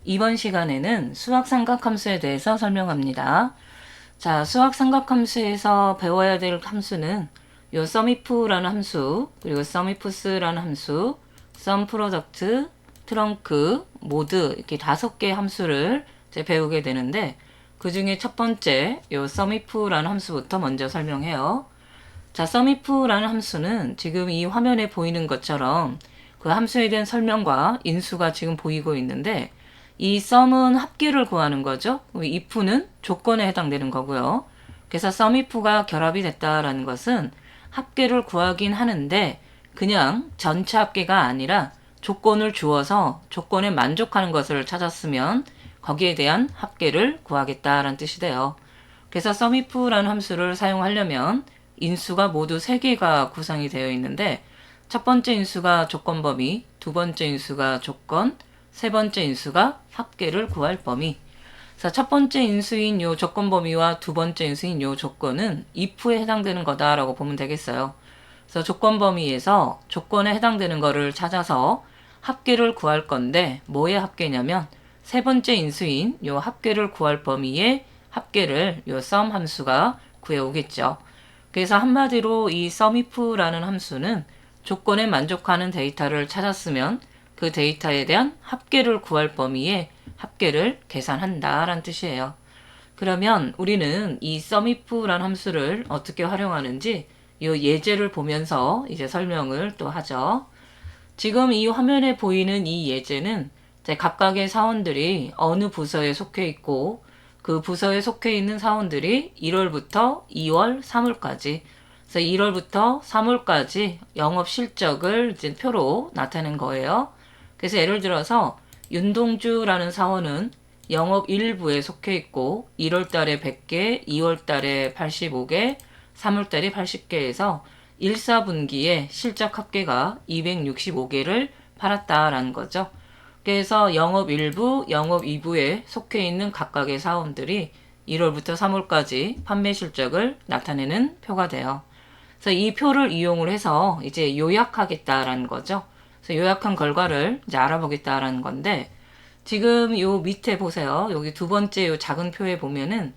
이번 시간에는 수학 삼각함수에 대해서 설명합니다. 자, 수학 삼각함수에서 배워야 될 함수는 요 sumif라는 함수, 그리고 sumifs라는 함수, sumProduct, 트렁크, 모드 이렇게 5개의 함수를 이제 배우게 되는데 그 중에 첫 번째 요 sumif라는 함수부터 먼저 설명해요. 자, sumif라는 함수는 지금 이 화면에 보이는 것처럼 그 함수에 대한 설명과 인수가 지금 보이고 있는데 이 sum은 합계를 구하는 거죠. if는 조건에 해당되는 거고요. 그래서 sumif가 결합이 됐다라는 것은 합계를 구하긴 하는데 그냥 전체 합계가 아니라 조건을 주어서 조건에 만족하는 것을 찾았으면 거기에 대한 합계를 구하겠다라는 뜻이 돼요. 그래서 sumif라는 함수를 사용하려면 인수가 모두 3개가 구성이 되어 있는데 첫 번째 인수가 조건 범위, 두 번째 인수가 조건, 세 번째 인수가 합계를 구할 범위. 그래서 첫 번째 인수인 요 조건 범위와 두 번째 인수인 요 조건은 if에 해당되는 거다라고 보면 되겠어요. 그래서 조건 범위에서 조건에 해당되는 거를 찾아서 합계를 구할 건데 뭐의 합계냐면 세 번째 인수인 요 합계를 구할 범위의 합계를 요 sum 함수가 구해오겠죠. 그래서 한마디로 이 sumif라는 함수는 조건에 만족하는 데이터를 찾았으면 그 데이터에 대한 합계를 구할 범위의 합계를 계산한다 라는 뜻이에요. 그러면 우리는 이 sumif라는 함수를 어떻게 활용하는지 이 예제를 보면서 이제 설명을 또 하죠. 지금 이 화면에 보이는 이 예제는 각각의 사원들이 어느 부서에 속해 있고 그 부서에 속해 있는 사원들이 1월부터 2월, 3월까지 그래서 1월부터 3월까지 영업 실적을 이제 표로 나타낸 거예요. 그래서 예를 들어서 윤동주라는 사원은 영업 1부에 속해 있고 1월 달에 100개, 2월 달에 85개, 3월 달에 80개에서 1, 4분기에 실적 합계가 265개를 팔았다라는 거죠. 그래서 영업 1부, 영업 2부에 속해 있는 각각의 사원들이 1월부터 3월까지 판매 실적을 나타내는 표가 돼요. 그래서 이 표를 이용을 해서 이제 요약하겠다라는 거죠. 그래서 요약한 결과를 이제 알아보겠다라는 건데 지금 요 밑에 보세요. 여기 두 번째 요 작은 표에 보면은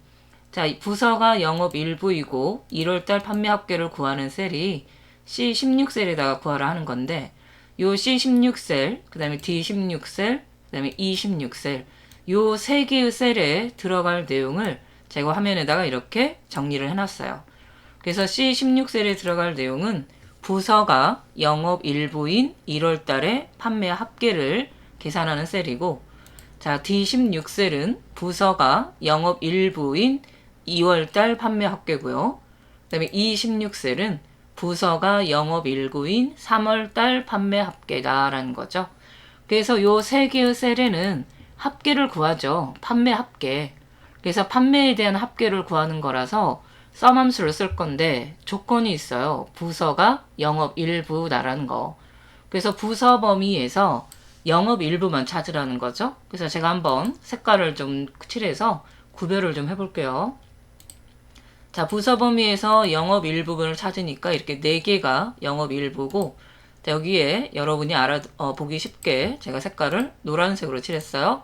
자, 부서가 영업 1부이고 1월달 판매 합계를 구하는 셀이 C16셀에다가 구하라 하는 건데 요 C16셀, 그 다음에 D16셀, 그 다음에 E16셀 요 3개의 셀에 들어갈 내용을 제가 화면에다가 이렇게 정리를 해놨어요. 그래서 C16셀에 들어갈 내용은 부서가 영업 1부인 1월달에 판매 합계를 계산하는 셀이고 자, D16셀은 부서가 영업 1부인 2월달 판매 합계고요. 그 다음에 E16셀은 부서가 영업 1부인 3월달 판매 합계다라는 거죠. 그래서 요 3개의 셀에는 합계를 구하죠. 판매 합계. 그래서 판매에 대한 합계를 구하는 거라서 sum 함수를 쓸 건데 조건이 있어요. 부서가 영업 1부다라는 거. 그래서 부서 범위에서 영업 일부만 찾으라는 거죠. 그래서 제가 한번 색깔을 좀 칠해서 구별을 좀 해볼게요. 자, 부서 범위에서 영업 일부분을 찾으니까 이렇게 4개가 영업 일부고 여기에 여러분이 보기 쉽게 제가 색깔을 노란색으로 칠했어요.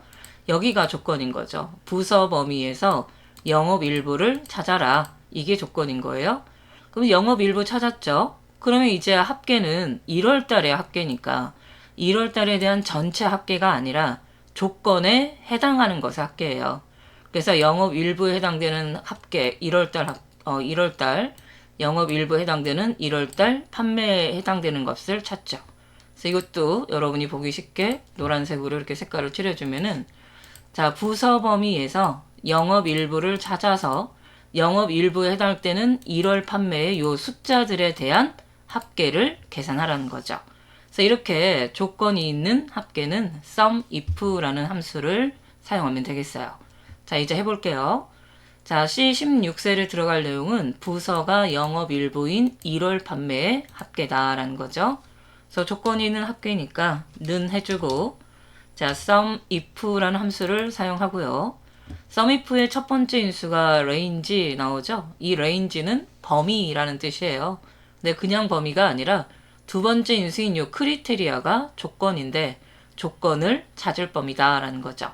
여기가 조건인 거죠. 부서 범위에서 영업 일부를 찾아라. 이게 조건인 거예요. 그럼 영업 일부 찾았죠? 그러면 이제 합계는 1월 달에 합계니까 1월 달에 대한 전체 합계가 아니라 조건에 해당하는 것의 합계예요. 그래서 영업 일부에 해당되는 합계 1월 달 영업 일부에 해당되는 1월 달 판매에 해당되는 것을 찾죠. 그래서 이것도 여러분이 보기 쉽게 노란색으로 이렇게 색깔을 칠해주면은 자, 부서 범위에서 영업 일부를 찾아서 영업 일부에 해당되는 1월 판매의 요 숫자들에 대한 합계를 계산하라는 거죠. 그래서 이렇게 조건이 있는 합계는 sumif라는 함수를 사용하면 되겠어요. 자, 이제 해볼게요. 자, C16셀에 들어갈 내용은 부서가 영업 일부인 1월 판매의 합계다라는 거죠. 그래서 조건이 있는 합계니까 는 해주고 자, sumif라는 함수를 사용하고요. sumif의 첫 번째 인수가 range 나오죠. 이 range는 범위라는 뜻이에요. 근데 그냥 범위가 아니라 두 번째 인수인 요 크리테리아가 조건인데 조건을 찾을 범위다라는 거죠.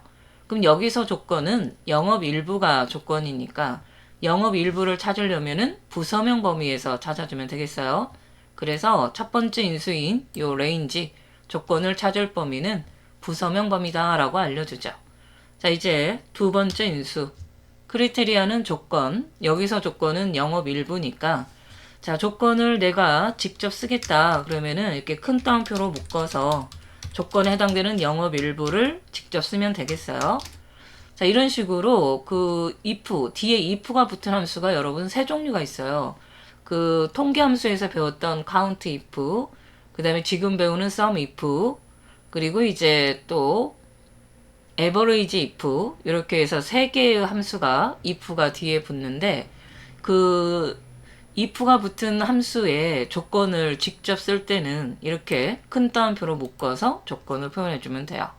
그럼 여기서 조건은 영업 일부가 조건이니까 영업 일부를 찾으려면은 부서명 범위에서 찾아주면 되겠어요. 그래서 첫 번째 인수인 요 레인지 조건을 찾을 범위는 부서명 범위다 라고 알려주죠. 자, 이제 두 번째 인수 크리테리아는 조건, 여기서 조건은 영업 일부니까 자, 조건을 내가 직접 쓰겠다 그러면은 이렇게 큰 따옴표로 묶어서 조건에 해당되는 영업 일부를 직접 쓰면 되겠어요. 자, 이런 식으로 그 if, 뒤에 if가 붙은 함수가 여러분 세 종류가 있어요. 그 통계 함수에서 배웠던 count if, 그 다음에 지금 배우는 sum if, 그리고 이제 또 average if, 이렇게 해서 세 개의 함수가 if가 뒤에 붙는데 그 if가 붙은 함수에 조건을 직접 쓸 때는 이렇게 큰 따옴표로 묶어서 조건을 표현해주면 돼요.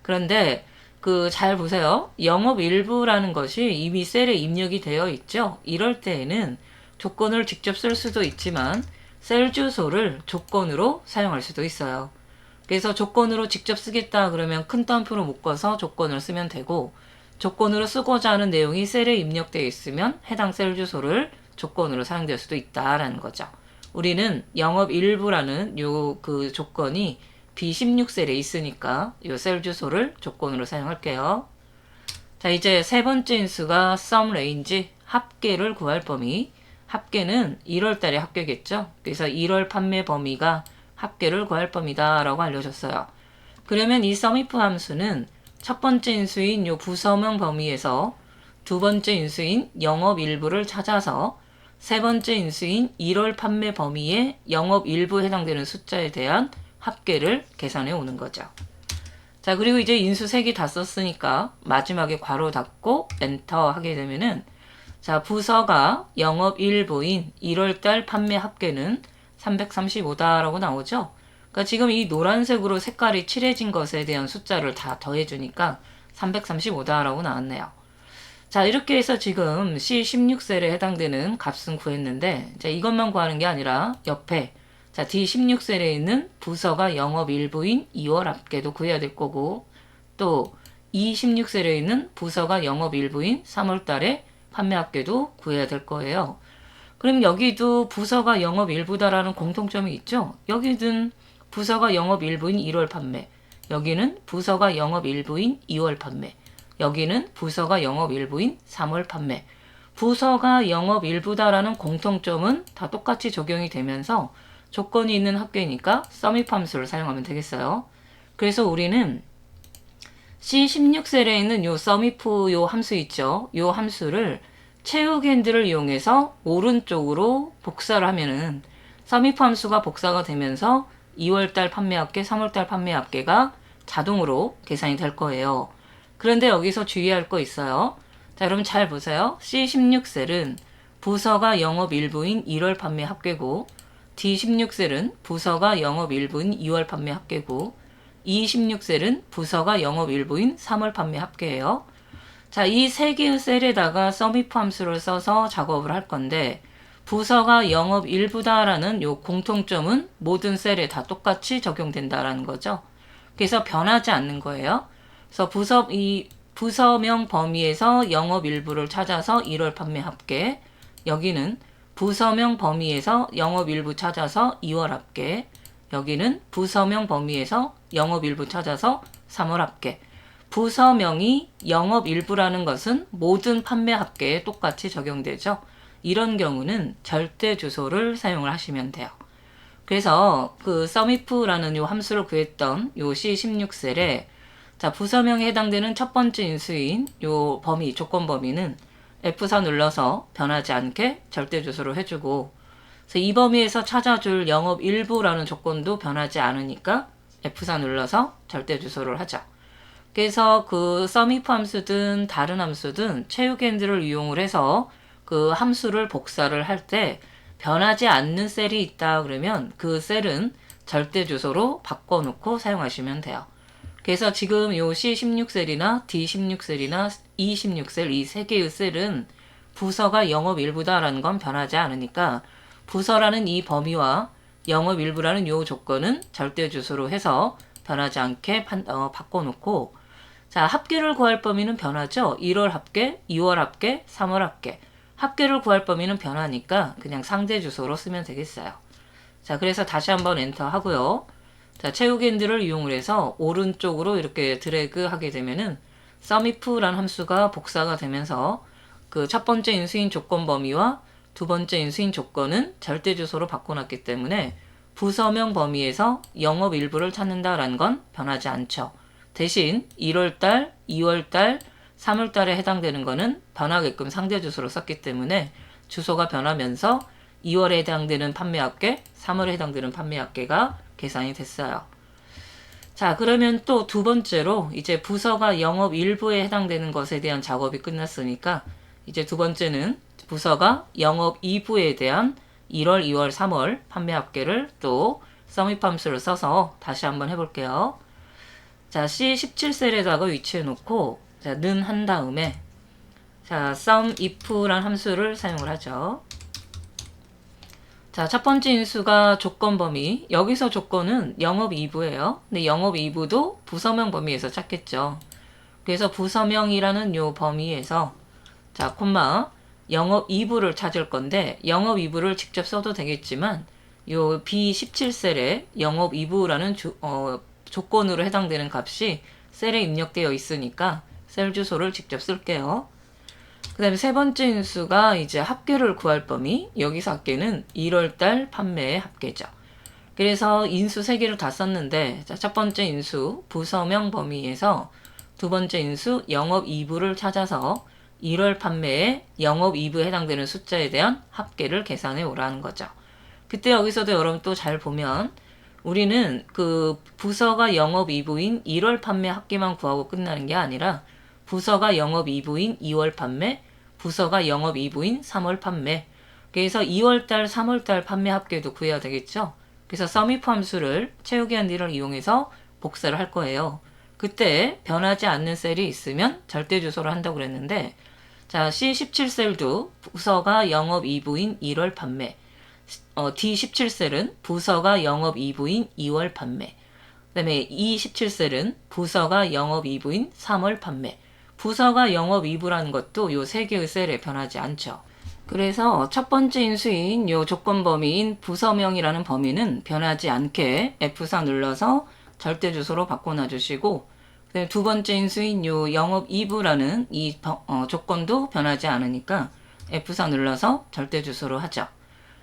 그런데 그 잘 보세요. 영업 일부라는 것이 이미 셀에 입력이 되어 있죠. 이럴 때에는 조건을 직접 쓸 수도 있지만 셀 주소를 조건으로 사용할 수도 있어요. 그래서 조건으로 직접 쓰겠다 그러면 큰 따옴표로 묶어서 조건을 쓰면 되고 조건으로 쓰고자 하는 내용이 셀에 입력되어 있으면 해당 셀 주소를 조건으로 사용될 수도 있다라는 거죠. 우리는 영업 일부라는 요 그 조건이 B16셀에 있으니까 요 셀 주소를 조건으로 사용할게요. 자, 이제 세 번째 인수가 sum range, 합계를 구할 범위. 합계는 1월 달에 합계겠죠. 그래서 1월 판매 범위가 합계를 구할 범위다 라고 알려줬어요. 그러면 이 sumif 함수는 첫 번째 인수인 요 부서명 범위에서 두 번째 인수인 영업 일부를 찾아서 세 번째 인수인 1월 판매 범위에 영업 일부에 해당되는 숫자에 대한 합계를 계산해 오는 거죠. 자, 그리고 이제 인수 3개 다 썼으니까 마지막에 괄호 닫고 엔터 하게 되면은 자, 부서가 영업 일부인 1월달 판매 합계는 335다라고 나오죠. 그러니까 지금 이 노란색으로 색깔이 칠해진 것에 대한 숫자를 다 더해주니까 335다라고 나왔네요. 자, 이렇게 해서 지금 C16셀에 해당되는 값은 구했는데 자, 이것만 구하는 게 아니라 옆에 자, D16셀에 있는 부서가 영업 일부인 2월 합계도 구해야 될 거고 또 E16셀에 있는 부서가 영업 일부인 3월 달에 판매 합계도 구해야 될 거예요. 그럼 여기도 부서가 영업 일부다라는 공통점이 있죠. 여기는 부서가 영업 일부인 1월 판매, 여기는 부서가 영업 일부인 2월 판매, 여기는 부서가 영업 일부인 3월 판매. 부서가 영업 일부다라는 공통점은 다 똑같이 적용이 되면서 조건이 있는 합계니까 sumif 함수를 사용하면 되겠어요. 그래서 우리는 C16셀에 있는 요 sumif 요 함수 있죠. 요 함수를 채우기 핸들을 이용해서 오른쪽으로 복사를 하면은 sumif 함수가 복사가 되면서 2월달 판매 합계, 3월달 판매 합계가 자동으로 계산이 될 거예요. 그런데 여기서 주의할 거 있어요. 자, 여러분 잘 보세요. C16셀은 부서가 영업 일부인 1월 판매 합계고 D16셀은 부서가 영업 일부인 2월 판매 합계고 E16셀은 부서가 영업 일부인 3월 판매 합계예요. 자, 이 세 개의 셀에다가 sumif 함수를 써서 작업을 할 건데 부서가 영업 일부다라는 요 공통점은 모든 셀에 다 똑같이 적용된다라는 거죠. 그래서 변하지 않는 거예요. 그래서 부서명 범위에서 영업 일부를 찾아서 1월 판매 합계, 여기는 부서명 범위에서 영업 일부 찾아서 2월 합계, 여기는 부서명 범위에서 영업 일부 찾아서 3월 합계. 부서명이 영업 일부라는 것은 모든 판매 합계에 똑같이 적용되죠. 이런 경우는 절대 주소를 사용을 하시면 돼요. 그래서 그 sumif라는 요 함수를 구했던 요 C16셀에 자, 부서명에 해당되는 첫 번째 인수인 요 범위, 조건 범위는 F4 눌러서 변하지 않게 절대 주소로 해주고 그래서 이 범위에서 찾아줄 영업 일부라는 조건도 변하지 않으니까 F4 눌러서 절대 주소를 하죠. 그래서 그 sumif 함수든 다른 함수든 채우기 핸들을 이용을 해서 그 함수를 복사를 할 때 변하지 않는 셀이 있다 그러면 그 셀은 절대 주소로 바꿔놓고 사용하시면 돼요. 그래서 지금 요 C16셀이나 D16셀이나 E16셀 이 세 개의 셀은 부서가 영업 일부다라는 건 변하지 않으니까 부서라는 이 범위와 영업 일부라는 요 조건은 절대 주소로 해서 변하지 않게 바꿔놓고 자, 합계를 구할 범위는 변하죠. 1월 합계, 2월 합계, 3월 합계. 합계를 구할 범위는 변하니까 그냥 상대 주소로 쓰면 되겠어요. 자, 그래서 다시 한번 엔터 하고요. 자, 채우기엔드를 이용을 해서 오른쪽으로 이렇게 드래그 하게 되면은 sumif라는 함수가 복사가 되면서 그 첫 번째 인수인 조건 범위와 두 번째 인수인 조건은 절대 주소로 바꿔놨기 때문에 부서명 범위에서 영업 일부를 찾는다라는 건 변하지 않죠. 대신 1월달, 2월달, 3월달에 해당되는 거는 변하게끔 상대 주소로 썼기 때문에 주소가 변하면서 2월에 해당되는 판매합계, 3월에 해당되는 판매합계가 계산이 됐어요. 자, 그러면 또 두 번째로 이제 부서가 영업 일부에 해당되는 것에 대한 작업이 끝났으니까 이제 두 번째는 부서가 영업 2부에 대한 1월, 2월, 3월 판매합계를 또 sumif 함수를 써서 다시 한번 해볼게요. 자, C17셀에다가 위치해 놓고 자, 는 한 다음에 자, sumif라는 함수를 사용을 하죠. 자, 첫 번째 인수가 조건 범위. 여기서 조건은 영업 2부예요. 근데 영업 2부도 부서명 범위에서 찾겠죠. 그래서 부서명이라는 요 범위에서 자, 콤마 영업 2부를 찾을 건데 영업 2부를 직접 써도 되겠지만 요 B17셀에 영업 2부라는 조건으로 해당되는 값이 셀에 입력되어 있으니까 셀 주소를 직접 쓸게요. 그 다음에 세 번째 인수가 이제 합계를 구할 범위. 여기서 합계는 1월달 판매의 합계죠. 그래서 인수 3개를 다 썼는데 자, 첫 번째 인수 부서명 범위에서 두 번째 인수 영업 2부를 찾아서 1월 판매의 영업 2부에 해당되는 숫자에 대한 합계를 계산해 오라는 거죠. 그때 여기서도 여러분 또 잘 보면 우리는 그 부서가 영업 2부인 1월 판매 합계만 구하고 끝나는 게 아니라 부서가 영업 2부인 2월 판매, 부서가 영업 2부인 3월 판매. 그래서 2월달, 3월달 판매 합계도 구해야 되겠죠. 그래서 sumif 함수를 채우기 한디를 이용해서 복사를 할 거예요. 그때 변하지 않는 셀이 있으면 절대 주소를 한다고 그랬는데 자, C17셀도 부서가 영업 2부인 1월 판매, D17셀은 부서가 영업 2부인 2월 판매, 그 다음에 E17셀은 부서가 영업 2부인 3월 판매. 부서가 영업 2부라는 것도 요 세 개의 셀에 변하지 않죠. 그래서 첫 번째 인수인 요 조건 범위인 부서명이라는 범위는 변하지 않게 F4 눌러서 절대 주소로 바꿔놔 주시고 두 번째 인수인 요 영업 2부라는 이 조건도 변하지 않으니까 F4 눌러서 절대 주소로 하죠.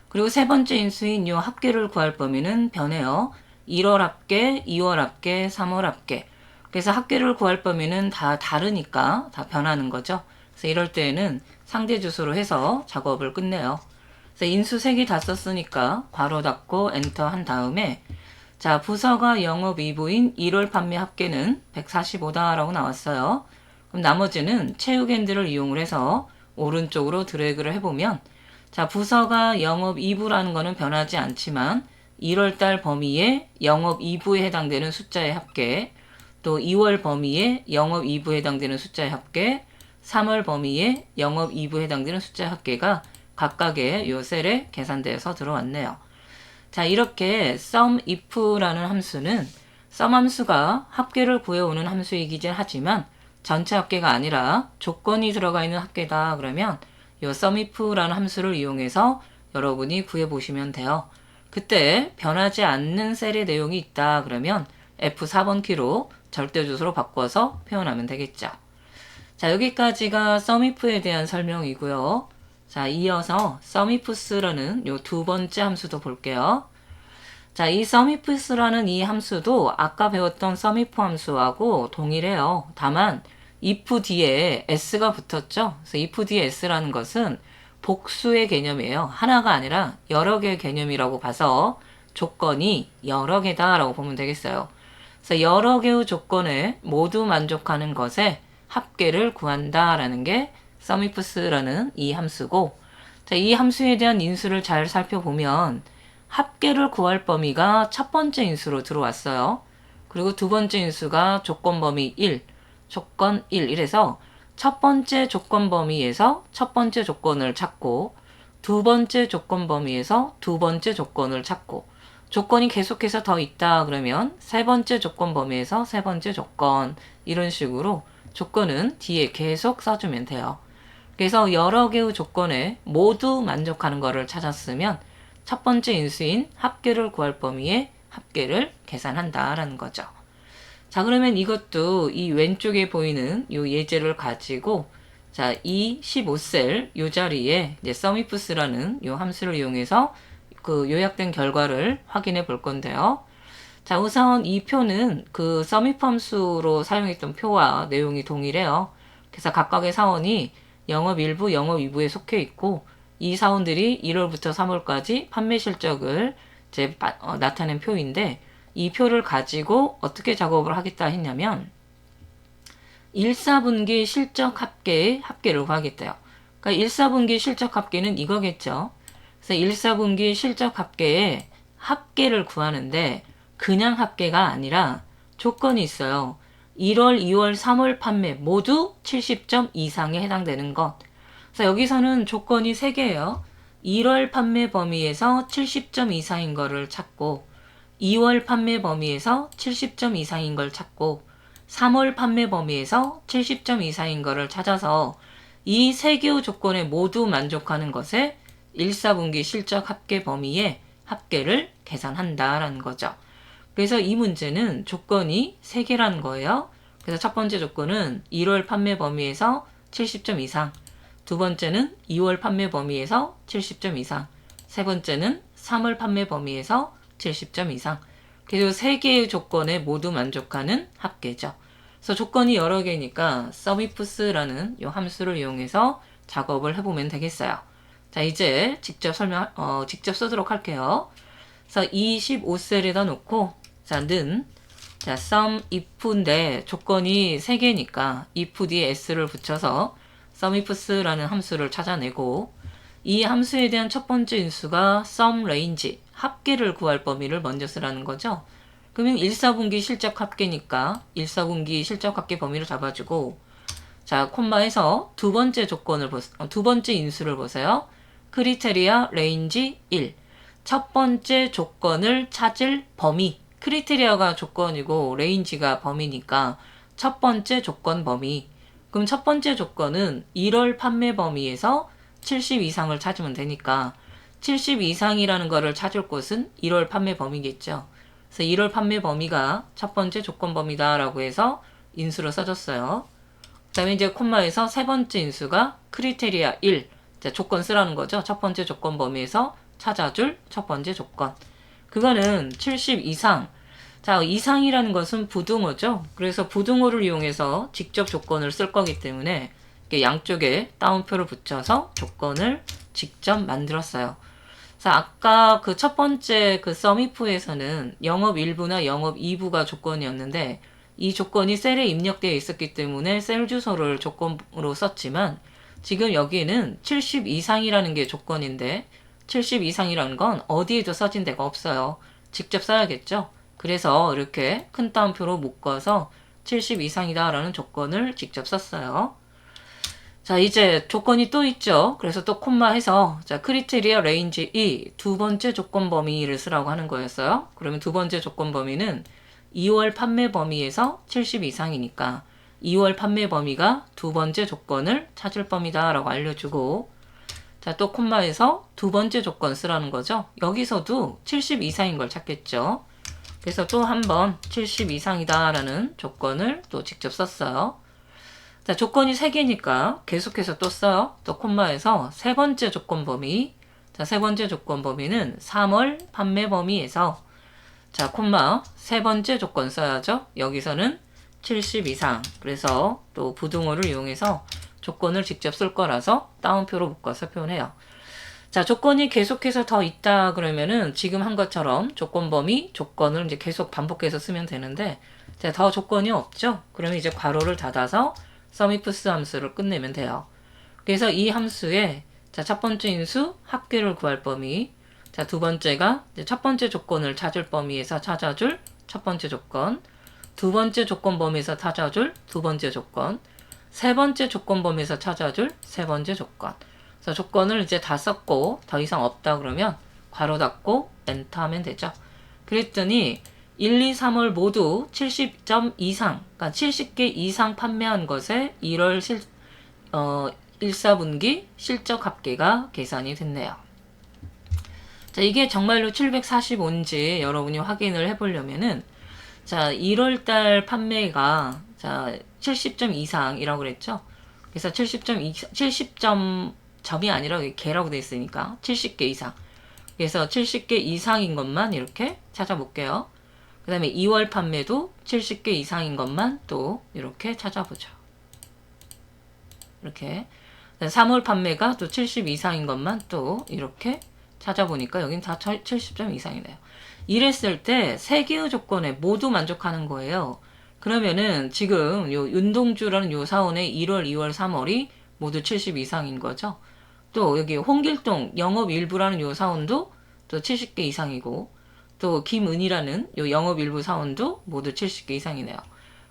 그리고 세 번째 인수인 요 합계를 구할 범위는 변해요. 1월 합계, 2월 합계, 3월 합계. 그래서 합계를 구할 범위는 다 다르니까 다 변하는 거죠. 그래서 이럴 때에는 상대 주소로 해서 작업을 끝내요. 그래서 인수 3개 다 썼으니까 괄호 닫고 엔터 한 다음에 자, 부서가 영업 2부인 1월 판매 합계는 145다라고 나왔어요. 그럼 나머지는 채우기엔드를 이용을 해서 오른쪽으로 드래그를 해보면 자, 부서가 영업 2부라는 거는 변하지 않지만 1월달 범위에 영업 2부에 해당되는 숫자의 합계, 또 2월 범위에 영업 2부에 해당되는 숫자의 합계, 3월 범위에 영업 2부에 해당되는 숫자의 합계가 각각의 요 셀에 계산되어서 들어왔네요. 자, 이렇게 sumif라는 함수는 sum 함수가 합계를 구해오는 함수이긴 하지만 전체 합계가 아니라 조건이 들어가 있는 합계다 그러면 요 sumif라는 함수를 이용해서 여러분이 구해보시면 돼요. 그때 변하지 않는 셀의 내용이 있다 그러면 F4번 키로 절대 주소로 바꿔서 표현하면 되겠죠. 자, 여기까지가 sumif에 대한 설명이고요. 자, 이어서 sumifs라는 요 두 번째 함수도 볼게요. 자, 이 sumifs라는 이 함수도 아까 배웠던 sumif 함수하고 동일해요. 다만 if 뒤에 s가 붙었죠. 그래서 if 뒤에 s라는 것은 복수의 개념이에요. 하나가 아니라 여러 개의 개념이라고 봐서 조건이 여러 개다라고 보면 되겠어요. 그래서 여러 개의 조건에 모두 만족하는 것에 합계를 구한다라는 게 sumifs라는 이 함수고, 자, 이 함수에 대한 인수를 잘 살펴보면 합계를 구할 범위가 첫 번째 인수로 들어왔어요. 그리고 두 번째 인수가 조건 범위 1, 조건 1 이래서 첫 번째 조건 범위에서 첫 번째 조건을 찾고 두 번째 조건 범위에서 두 번째 조건을 찾고 조건이 계속해서 더 있다 그러면 세 번째 조건 범위에서 세 번째 조건 이런 식으로 조건은 뒤에 계속 써주면 돼요. 그래서 여러 개의 조건에 모두 만족하는 것을 찾았으면 첫 번째 인수인 합계를 구할 범위에 합계를 계산한다라는 거죠. 자, 그러면 이것도 이 왼쪽에 보이는 이 예제를 가지고 자, 이 15셀 이 자리에 이제 sumifs라는 이 함수를 이용해서 그 요약된 결과를 확인해 볼 건데요. 자, 우선 이 표는 그 sumif 함수로 사용했던 표와 내용이 동일해요. 그래서 각각의 사원이 영업 1부, 영업 2부에 속해 있고 이 사원들이 1월부터 3월까지 판매 실적을 이제 나타낸 표인데 이 표를 가지고 어떻게 작업을 하겠다 했냐면 1, 4분기 실적 합계의 합계를 구하겠대요. 그러니까 1, 4분기 실적 합계는 이거겠죠. 그래서 1, 4분기 실적 합계의 합계를 구하는데 그냥 합계가 아니라 조건이 있어요. 1월, 2월, 3월 판매 모두 70점 이상에 해당되는 것. 그래서 여기서는 조건이 3개예요. 1월 판매 범위에서 70점 이상인 거를 찾고 2월 판매 범위에서 70점 이상인 걸 찾고 3월 판매 범위에서 70점 이상인 거를 찾아서 이 3개의 조건에 모두 만족하는 것에 1, 4분기 실적 합계 범위에 합계를 계산한다라는 거죠. 그래서 이 문제는 조건이 3개라는 거예요. 그래서 첫 번째 조건은 1월 판매 범위에서 70점 이상, 두 번째는 2월 판매 범위에서 70점 이상, 세 번째는 3월 판매 범위에서 70점 이상. 그래서 3개의 조건에 모두 만족하는 합계죠. 그래서 조건이 여러 개니까 sumifs라는 이 함수를 이용해서 작업을 해보면 되겠어요. 자, 이제 직접 직접 쓰도록 할게요. 그래서 25셀에다 놓고, 자, sumif인데 조건이 3개니까 if 뒤에 s를 붙여서 sumifs라는 함수를 찾아내고, 이 함수에 대한 첫 번째 인수가 sum range, 합계를 구할 범위를 먼저 쓰라는 거죠. 그러면 1, 4분기 실적 합계니까 1, 4분기 실적 합계 범위를 잡아주고, 자, 콤마에서 두 번째 두 번째 인수를 보세요. 크리테리아 레인지 1. 첫 번째 조건을 찾을 범위. 크리테리아가 조건이고 레인지가 범위니까 첫 번째 조건 범위. 그럼 첫 번째 조건은 1월 판매 범위에서 70 이상을 찾으면 되니까 70 이상이라는 거를 찾을 곳은 1월 판매 범위겠죠. 그래서 1월 판매 범위가 첫 번째 조건 범위다라고 해서 인수로 써줬어요. 그 다음에 이제 콤마에서 세 번째 인수가 크리테리아 1. 조건 쓰라는 거죠. 첫 번째 조건 범위에서 찾아줄 첫 번째 조건. 그거는 70 이상. 자, 이상이라는 것은 부등호죠. 그래서 부등호를 이용해서 직접 조건을 쓸 거기 때문에 양쪽에 따옴표를 붙여서 조건을 직접 만들었어요. 자, 아까 그 첫 번째 그 sumif에서는 영업 1부나 영업 2부가 조건이었는데 이 조건이 셀에 입력되어 있었기 때문에 셀 주소를 조건으로 썼지만 지금 여기에는 70 이상이라는 게 조건인데 70 이상이라는 건 어디에도 써진 데가 없어요. 직접 써야겠죠. 그래서 이렇게 큰 따옴표로 묶어서 70 이상이다라는 조건을 직접 썼어요. 자, 이제 조건이 또 있죠. 그래서 또 콤마해서 자, 크리테리아 레인지 2 두 번째 조건 범위를 쓰라고 하는 거였어요. 그러면 두 번째 조건 범위는 2월 판매 범위에서 70 이상이니까 2월 판매 범위가 두 번째 조건을 찾을 범위다 라고 알려주고, 자, 또 콤마에서 두 번째 조건 쓰라는 거죠. 여기서도 70 이상인 걸 찾겠죠. 그래서 또 한 번 70 이상이다 라는 조건을 또 직접 썼어요. 자, 조건이 3개니까 계속해서 또 써요. 또 콤마에서 세 번째 조건 범위. 자, 세 번째 조건 범위는 3월 판매 범위에서, 자, 콤마 세 번째 조건 써야죠. 여기서는 70 이상. 그래서 또 부등호를 이용해서 조건을 직접 쓸 거라서 따옴표로 묶어서 표현해요. 자, 조건이 계속해서 더 있다 그러면은 지금 한 것처럼 조건 범위, 조건을 이제 계속 반복해서 쓰면 되는데, 자, 더 조건이 없죠? 그러면 이제 괄호를 닫아서 sumifs 함수를 끝내면 돼요. 그래서 이 함수에 자, 첫 번째 인수 합계를 구할 범위, 자, 두 번째가 이제 첫 번째 조건을 찾을 범위에서 찾아줄 첫 번째 조건, 두 번째 조건 범위에서 찾아줄 두 번째 조건, 세 번째 조건 범위에서 찾아줄 세 번째 조건. 그래서 조건을 이제 다 썼고 더 이상 없다 그러면 괄호 닫고 엔터 하면 되죠. 그랬더니 1, 2, 3월 모두 70점 이상, 그러니까 70개 이상 판매한 것에 1, 4분기 실적 합계가 계산이 됐네요. 자, 이게 정말로 745인지 여러분이 확인을 해보려면은, 자, 1월달 판매가, 자, 70점 이상이라고 그랬죠? 그래서 70점이 아니라 개라고 돼 있으니까 70개 이상. 그래서 70개 이상인 것만 이렇게 찾아볼게요. 그 다음에 2월 판매도 70개 이상인 것만 또 이렇게 찾아보죠. 이렇게. 3월 판매가 또 70 이상인 것만 또 이렇게 찾아보니까 여긴 다 70점 이상이네요. 이랬을 때 세 개의 조건에 모두 만족하는 거예요. 그러면은 지금 요 윤동주라는 요 사원의 1월, 2월, 3월이 모두 70 이상인 거죠. 또 여기 홍길동 영업일부라는 요 사원도 또 70개 이상이고, 또 김은희라는 요 영업일부 사원도 모두 70개 이상이네요.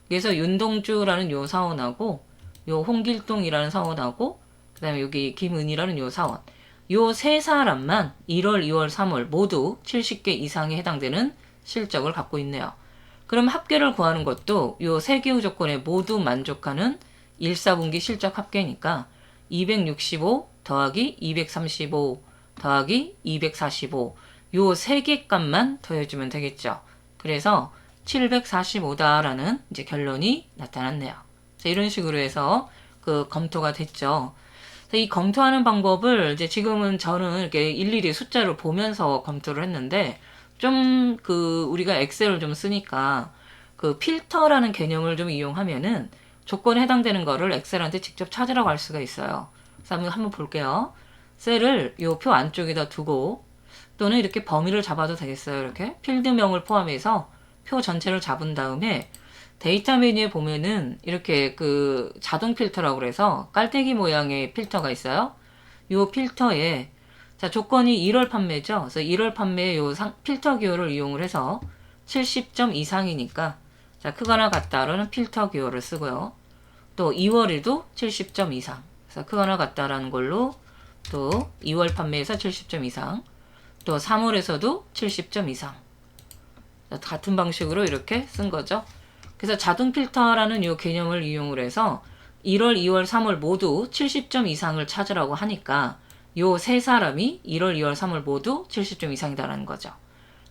그래서 윤동주라는 요 사원하고 요 홍길동이라는 사원하고 그 다음에 여기 김은희라는 요 사원, 요 세 사람만 1월, 2월, 3월 모두 70개 이상에 해당되는 실적을 갖고 있네요. 그럼 합계를 구하는 것도 요 세 개의 조건에 모두 만족하는 1, 4분기 실적 합계니까 265 더하기 235 더하기 245 요 세 개 값만 더해주면 되겠죠. 그래서 745다라는 이제 결론이 나타났네요. 자, 이런 식으로 해서 그 검토가 됐죠. 이 검토하는 방법을 이제 지금은 저는 이렇게 일일이 숫자를 보면서 검토를 했는데, 좀 우리가 엑셀을 좀 쓰니까 그 필터라는 개념을 좀 이용하면은 조건에 해당되는 거를 엑셀한테 직접 찾으라고 할 수가 있어요. 그래서 한번 볼게요. 셀을 요 표 안쪽에다 두고, 또는 이렇게 범위를 잡아도 되겠어요. 이렇게 필드명을 포함해서 표 전체를 잡은 다음에 데이터 메뉴에 보면은 이렇게 그 자동 필터라고 그래서 깔때기 모양의 필터가 있어요. 요 필터에 자, 조건이 1월 판매죠. 그래서 1월 판매의 요 필터 기호를 이용을 해서 70점 이상이니까 자, 크거나 같다라는 필터 기호를 쓰고요. 또 2월에도 70점 이상. 그래서 크거나 같다라는 걸로 또 2월 판매에서 70점 이상. 또 3월에서도 70점 이상. 자, 같은 방식으로 이렇게 쓴 거죠. 그래서 자동 필터라는 이 개념을 이용을 해서 1월, 2월, 3월 모두 70점 이상을 찾으라고 하니까 요 세 사람이 1월, 2월, 3월 모두 70점 이상이다라는 거죠.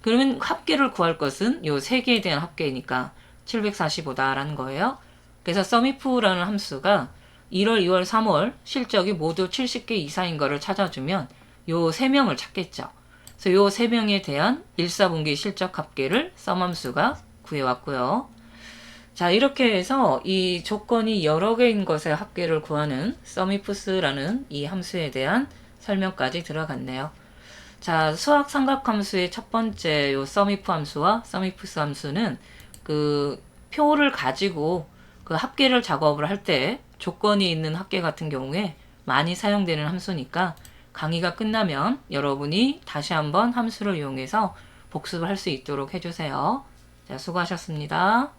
그러면 합계를 구할 것은 요 세 개에 대한 합계이니까 745다라는 거예요. 그래서 sumif라는 함수가 1월, 2월, 3월 실적이 모두 70개 이상인 거를 찾아주면 요 세 명을 찾겠죠. 그래서 요 세 명에 대한 1, 4분기 실적 합계를 sum 함수가 구해왔고요. 자, 이렇게 해서 이 조건이 여러 개인 것의 합계를 구하는 sumifs라는 이 함수에 대한 설명까지 들어갔네요. 자, 수학 삼각함수의 첫 번째 요 sumif 함수와 sumifs 함수는 그 표를 가지고 그 합계를 작업을 할 때 조건이 있는 합계 같은 경우에 많이 사용되는 함수니까 강의가 끝나면 여러분이 다시 한번 함수를 이용해서 복습을 할 수 있도록 해주세요. 자, 수고하셨습니다.